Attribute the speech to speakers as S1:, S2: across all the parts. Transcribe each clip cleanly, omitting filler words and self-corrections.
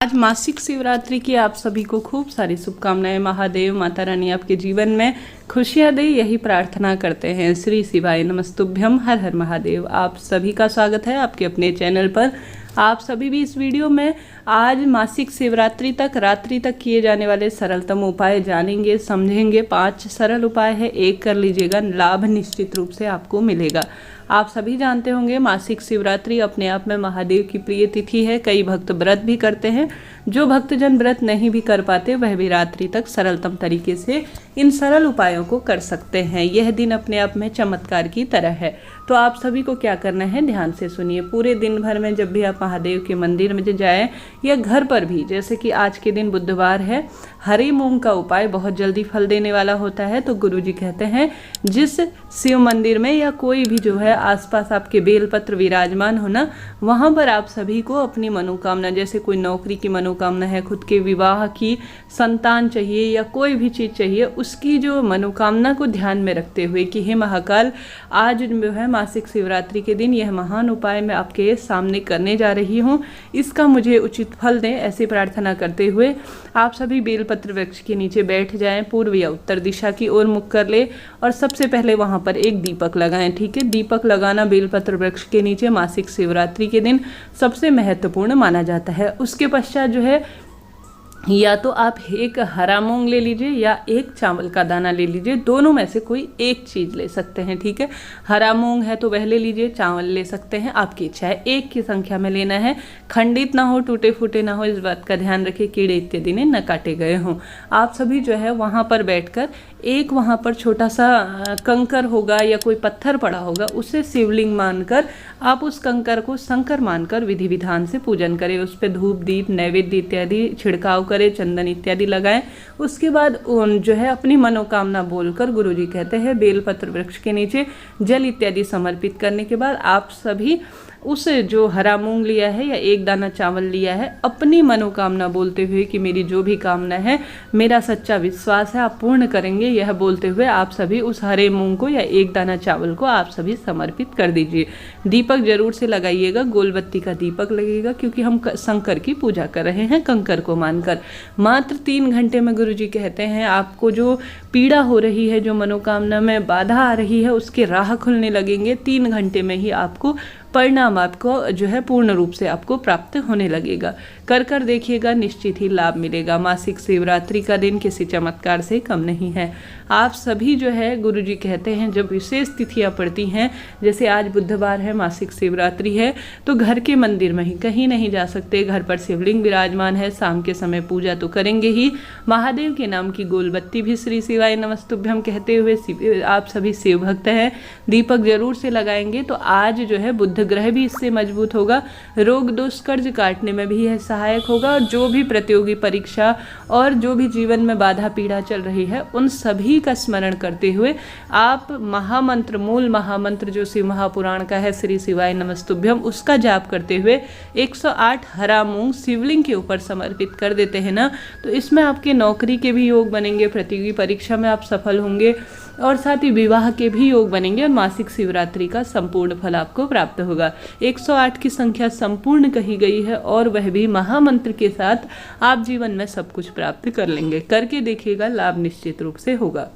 S1: आज मासिक शिवरात्रि की आप सभी को खूब सारी शुभकामनाएं। महादेव माता रानी आपके जीवन में खुशियां दे, यही प्रार्थना करते हैं। श्री शिवाय नमस्तुभ्यम। हर हर महादेव। आप सभी का स्वागत है आपके अपने चैनल पर। आप सभी भी इस वीडियो में आज मासिक शिवरात्रि तक रात्रि तक किए जाने वाले सरलतम उपाय जानेंगे, समझेंगे। 5 सरल उपाय है, एक कर लीजिएगा, लाभ निश्चित रूप से आपको मिलेगा। आप सभी जानते होंगे मासिक शिवरात्रि अपने आप में महादेव की प्रिय तिथि है। कई भक्त व्रत भी करते हैं। जो भक्तजन व्रत नहीं भी कर पाते वह भी रात्रि तक सरलतम तरीके से इन सरल उपायों को कर सकते हैं। यह दिन अपने आप में चमत्कार की तरह है। तो आप सभी को क्या करना है, ध्यान से सुनिए। पूरे दिन भर में जब भी आप महादेव के मंदिर में जाएं या घर पर भी, जैसे कि आज के दिन बुधवार है, हरे मूंग का उपाय बहुत जल्दी फल देने वाला होता है। तो गुरुजी कहते हैं जिस शिव मंदिर में या कोई भी जो है आसपास आपके बेलपत्र विराजमान हो ना, वहाँ पर आप सभी को अपनी मनोकामना, जैसे कोई नौकरी की मनोकामना है, खुद के विवाह की, संतान चाहिए या कोई भी चीज़ चाहिए, उसकी जो मनोकामना को ध्यान में रखते हुए कि हे महाकाल, आज जो है मासिक शिवरात्रि के दिन यह महान उपाय मैं आपके सामने करने जा रही हूँ, इसका मुझे उचित फल दें, ऐसी प्रार्थना करते हुए आप सभी बेलपत्र वृक्ष के नीचे बैठ जाएं। पूर्व या उत्तर दिशा की ओर मुख कर ले और सबसे पहले वहाँ पर एक दीपक लगाएं। ठीक है, दीपक लगाना बेलपत्र वृक्ष के नीचे मासिक शिवरात्रि के दिन सबसे महत्वपूर्ण माना जाता है। उसके पश्चात जो है या तो आप एक हरा मूंग ले लीजिए या एक चावल का दाना ले लीजिए, दोनों में से कोई एक चीज़ ले सकते हैं। ठीक है, हरा मूंग है तो वह ले लीजिए, चावल ले सकते हैं, आपकी इच्छा है। एक की संख्या में लेना है, खंडित ना हो, टूटे फूटे ना हो, इस बात का ध्यान रखिए, कीड़े इत्यादि ने न काटे गए हों। आप सभी जो है वहाँ पर बैठकर एक वहाँ पर छोटा सा कंकर होगा या कोई पत्थर पड़ा होगा, उसे शिवलिंग मानकर आप उस कंकर को शंकर मानकर विधि विधान से पूजन करें। उस पर धूप दीप नैवेद्य इत्यादि छिड़काव करें, चंदन इत्यादि लगाएं। उसके बाद जो है अपनी मनोकामना बोलकर, गुरुजी कहते हैं बेलपत्र वृक्ष के नीचे जल इत्यादि समर्पित करने के बाद आप सभी उस जो हरा मूंग लिया है या एक दाना चावल लिया है, अपनी मनोकामना बोलते हुए कि मेरी जो भी कामना है, मेरा सच्चा विश्वास है आप पूर्ण करेंगे, यह बोलते हुए आप सभी उस हरे मूंग को या एक दाना चावल को आप सभी समर्पित कर दीजिए। दीपक जरूर से लगाइएगा, गोलबत्ती का दीपक लगेगा, क्योंकि हम शंकर की पूजा कर रहे हैं कंकर को मानकर। मात्र 3 घंटे में गुरुजी कहते हैं आपको जो पीड़ा हो रही है, जो मनोकामना में बाधा आ रही है, उसके राह खुलने लगेंगे। 3 घंटे में ही आपको परिणाम आपको जो है पूर्ण रूप से आपको प्राप्त होने लगेगा। कर देखिएगा, निश्चित ही लाभ मिलेगा। मासिक शिवरात्रि का दिन किसी चमत्कार से कम नहीं है। आप सभी जो है गुरुजी कहते हैं जब विशेष तिथियां पड़ती हैं, जैसे आज बुधवार है, मासिक शिवरात्रि है, तो घर के मंदिर में ही, कहीं नहीं जा सकते, घर पर शिवलिंग विराजमान है, शाम के समय पूजा तो करेंगे ही। महादेव के नाम की गोलबत्ती भी श्री शिवाय नमस्तुभ्यम कहते हुए आप सभी शिव भक्त हैं, दीपक जरूर से लगाएंगे। तो आज जो है बुध ग्रह भी इससे मजबूत होगा, रोग दोष कर्ज काटने में भी यह सहायक होगा। और जो भी प्रतियोगी परीक्षा और जो भी जीवन में बाधा पीड़ा चल रही है, उन सभी का स्मरण करते हुए आप महामंत्र, मूल महामंत्र जो शिव महापुराण का है, श्री शिवाय नमस्तुभ्यम, उसका जाप करते हुए 108 हरा मूंग शिवलिंग के ऊपर समर्पित कर देते हैं ना, तो इसमें आपके नौकरी के भी योग बनेंगे, प्रतियोगी परीक्षा में आप सफल होंगे और साथ ही विवाह के भी योग बनेंगे और मासिक शिवरात्रि का संपूर्ण फल आपको प्राप्त होगा। 108 की संख्या संपूर्ण कही गई है और वह भी महामंत्र के साथ आप जीवन में सब कुछ प्राप्त कर लेंगे। करके देखिएगा, लाभ निश्चित रूप से होगा।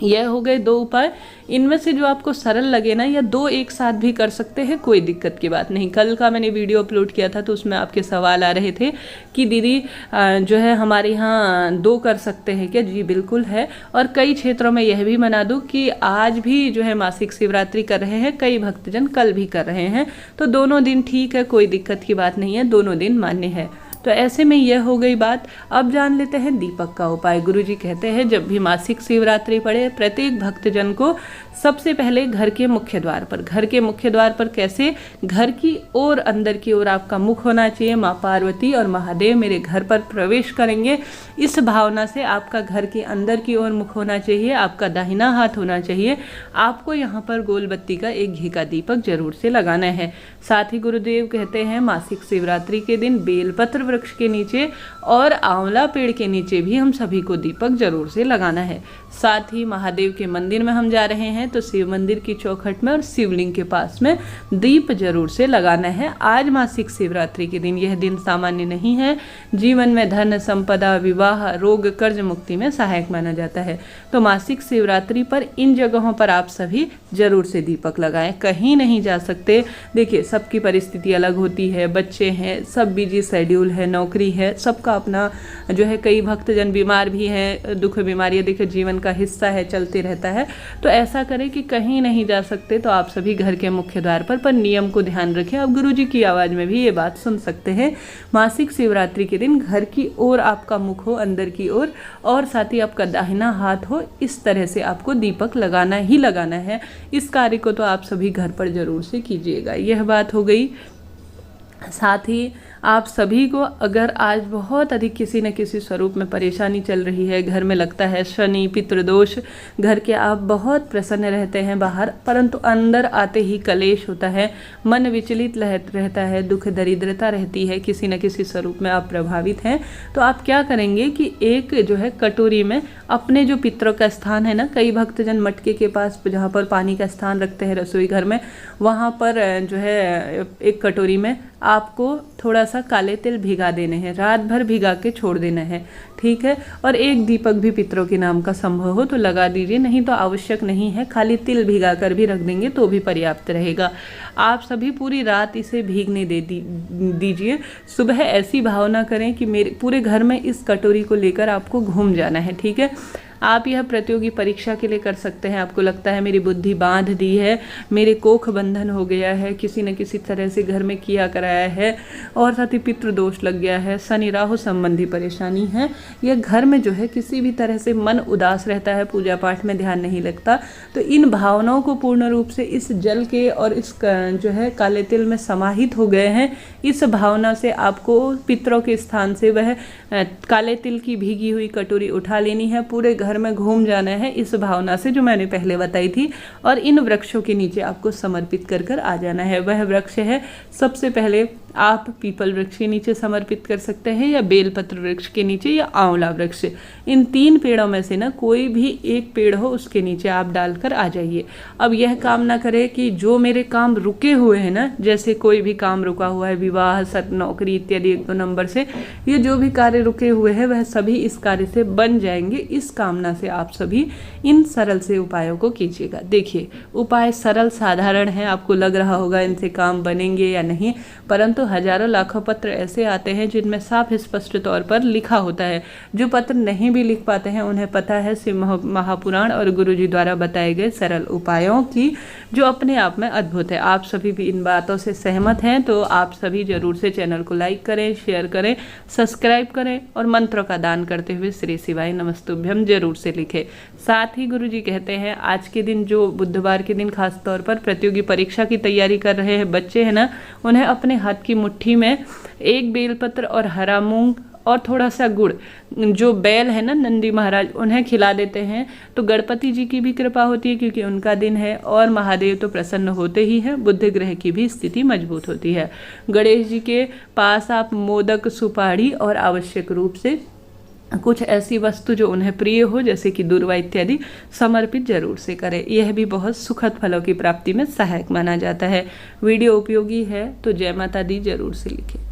S1: यह हो गए 2 उपाय। इनमें से जो आपको सरल लगे ना, या 2 एक साथ भी कर सकते हैं, कोई दिक्कत की बात नहीं। कल का मैंने वीडियो अपलोड किया था तो उसमें आपके सवाल आ रहे थे कि दीदी जो है हमारे यहाँ 2 कर सकते हैं क्या? जी बिल्कुल है। और कई क्षेत्रों में यह भी बना दूँ कि आज भी जो है मासिक शिवरात्रि कर रहे हैं, कई भक्तजन कल भी कर रहे हैं, तो दोनों दिन ठीक है, कोई दिक्कत की बात नहीं है, दोनों दिन मान्य है। तो ऐसे में यह हो गई बात। अब जान लेते हैं दीपक का उपाय। गुरुजी कहते हैं जब भी मासिक शिवरात्रि पड़े, प्रत्येक भक्तजन को सबसे पहले घर के मुख्य द्वार पर, घर के मुख्य द्वार पर कैसे, घर की ओर, अंदर की ओर आपका मुख होना चाहिए। माँ पार्वती और महादेव मेरे घर पर प्रवेश करेंगे, इस भावना से आपका घर के अंदर की ओर मुख होना चाहिए, आपका दाहिना हाथ होना चाहिए। आपको यहाँ पर गोलबत्ती का एक घी का दीपक जरूर से लगाना है। साथ ही गुरुदेव कहते हैं मासिक शिवरात्रि के दिन बेलपत्र वृक्ष के नीचे और आंवला पेड़ के नीचे भी हम सभी को दीपक जरूर से लगाना है। साथ ही महादेव के मंदिर में हम जा रहे हैं तो शिव मंदिर की चौखट में और शिवलिंग के पास में दीप जरूर से लगाना है। आज मासिक शिवरात्रि के दिन, यह दिन सामान्य नहीं है, जीवन में धन संपदा, विवाह, रोग, कर्ज मुक्ति में सहायक माना जाता है। तो मासिक शिवरात्रि पर इन जगहों पर आप सभी जरूर से दीपक लगाएं। कहीं नहीं जा सकते, देखिए सबकी परिस्थिति अलग होती है, बच्चे हैं, सब बिजी शेड्यूल है, नौकरी है, सबका अपना जो है, कई भक्तजन बीमार भी हैं, दुख बीमारियां देखिए जीवन का हिस्सा है, चलते रहता है। तो ऐसा करें कि कहीं नहीं जा सकते तो आप सभी घर के मुख्य द्वार पर नियम को ध्यान रखें। अब गुरुजी की आवाज़ में भी ये बात सुन सकते हैं। मासिक शिवरात्रि के दिन घर की ओर आपका मुख हो, अंदर की ओर, और साथ ही आपका दाहिना हाथ हो, इस तरह से आपको दीपक लगाना ही लगाना है। इस कार्य को तो आप सभी घर पर जरूर से कीजिएगा। यह बात हो गई। साथ ही आप सभी को अगर आज बहुत अधिक किसी न किसी स्वरूप में परेशानी चल रही है, घर में लगता है शनि, पितृदोष, घर के आप बहुत प्रसन्न रहते हैं बाहर, परंतु अंदर आते ही कलेश होता है, मन विचलित रहता है, दुख दरिद्रता रहती है, किसी न किसी स्वरूप में आप प्रभावित हैं, तो आप क्या करेंगे कि एक जो है कटोरी में अपने जो पितरों का स्थान है ना, कई भक्तजन मटके के पास जहाँ पर पानी का स्थान रखते हैं रसोई घर में, वहाँ पर जो है एक कटोरी में आपको थोड़ा सा काले तिल भिगा देने हैं, रात भर भिगा के छोड़ देना है, ठीक है। और एक दीपक भी पितरों के नाम का संभव हो तो लगा दीजिए, नहीं तो आवश्यक नहीं है, खाली तिल भिगा कर भी रख देंगे तो भी पर्याप्त रहेगा। आप सभी पूरी रात इसे भीगने दीजिए। सुबह ऐसी भावना करें कि मेरे पूरे घर में इस कटोरी को लेकर आपको घूम जाना है, ठीक है। आप यह प्रतियोगी परीक्षा के लिए कर सकते हैं। आपको लगता है मेरी बुद्धि बांध दी है, मेरे कोख बंधन हो गया है, किसी न किसी तरह से घर में किया कराया है, और साथ ही पितृदोष लग गया है, शनि राहु संबंधी परेशानी है, या घर में जो है किसी भी तरह से मन उदास रहता है, पूजा पाठ में ध्यान नहीं लगता, तो इन भावनाओं को पूर्ण रूप से इस जल के और इस जो है काले तिल में समाहित हो गए हैं। इस भावना से आपको पितरों के स्थान से वह काले तिल की भीगी हुई कटोरी उठा लेनी है, पूरे घर में घूम जाना है इस भावना से जो मैंने पहले बताई थी, और इन वृक्षों के नीचे आपको समर्पित कर कर आ जाना है। वह वृक्ष है, सबसे पहले आप पीपल वृक्ष के नीचे समर्पित कर सकते हैं, या बेलपत्र वृक्ष के नीचे, या आंवला वृक्ष। इन 3 पेड़ों में से ना कोई भी एक पेड़ हो उसके नीचे आप डालकर आ जाइए। अब यह काम ना करें कि जो मेरे काम रुके हुए हैं ना, जैसे कोई भी काम रुका हुआ है, विवाह, नौकरी इत्यादि 1-2 नंबर से, ये जो भी कार्य रुके हुए हैं वह सभी इस कार्य से बन जाएंगे। इस कामना से आप सभी इन सरल से उपायों को कीजिएगा। देखिए उपाय सरल साधारण है, आपको लग रहा होगा इनसे काम बनेंगे या नहीं, परंतु हजारों लाखों पत्र ऐसे आते हैं जिनमें साफ स्पष्ट तौर पर लिखा होता है। जो पत्र नहीं भी लिख पाते हैं उन्हें पता है शिव महापुराण और गुरुजी द्वारा बताए गए सरल उपायों की, जो अपने आप में अद्भुत है। आप सभी भी इन बातों से सहमत हैं तो आप सभी जरूर से चैनल को लाइक करें, शेयर करें, सब्सक्राइब करें, और मंत्रों का दान करते हुए श्री शिवाय नमस्तुभ्यम जरूर से लिखें। साथ ही गुरुजी कहते हैं आज के दिन, जो बुधवार के दिन खास तौर पर प्रतियोगी परीक्षा की तैयारी कर रहे हैं बच्चे हैं ना, उन्हें अपने हाथ की मुट्ठी में एक बेलपत्र और हरा मूंग और थोड़ा सा गुड़, जो बैल है ना नंदी महाराज, उन्हें खिला देते हैं तो गणपति जी की भी कृपा होती है क्योंकि उनका दिन है, और महादेव तो प्रसन्न होते ही हैं, बुध ग्रह की भी स्थिति मजबूत होती है। गणेश जी के पास आप मोदक, सुपारी और आवश्यक रूप से कुछ ऐसी वस्तु जो उन्हें प्रिय हो, जैसे कि दूर्वा इत्यादि, समर्पित जरूर से करें। यह भी बहुत सुखद फलों की प्राप्ति में सहायक माना जाता है। वीडियो उपयोगी है तो जय माता दी जरूर से लिखें।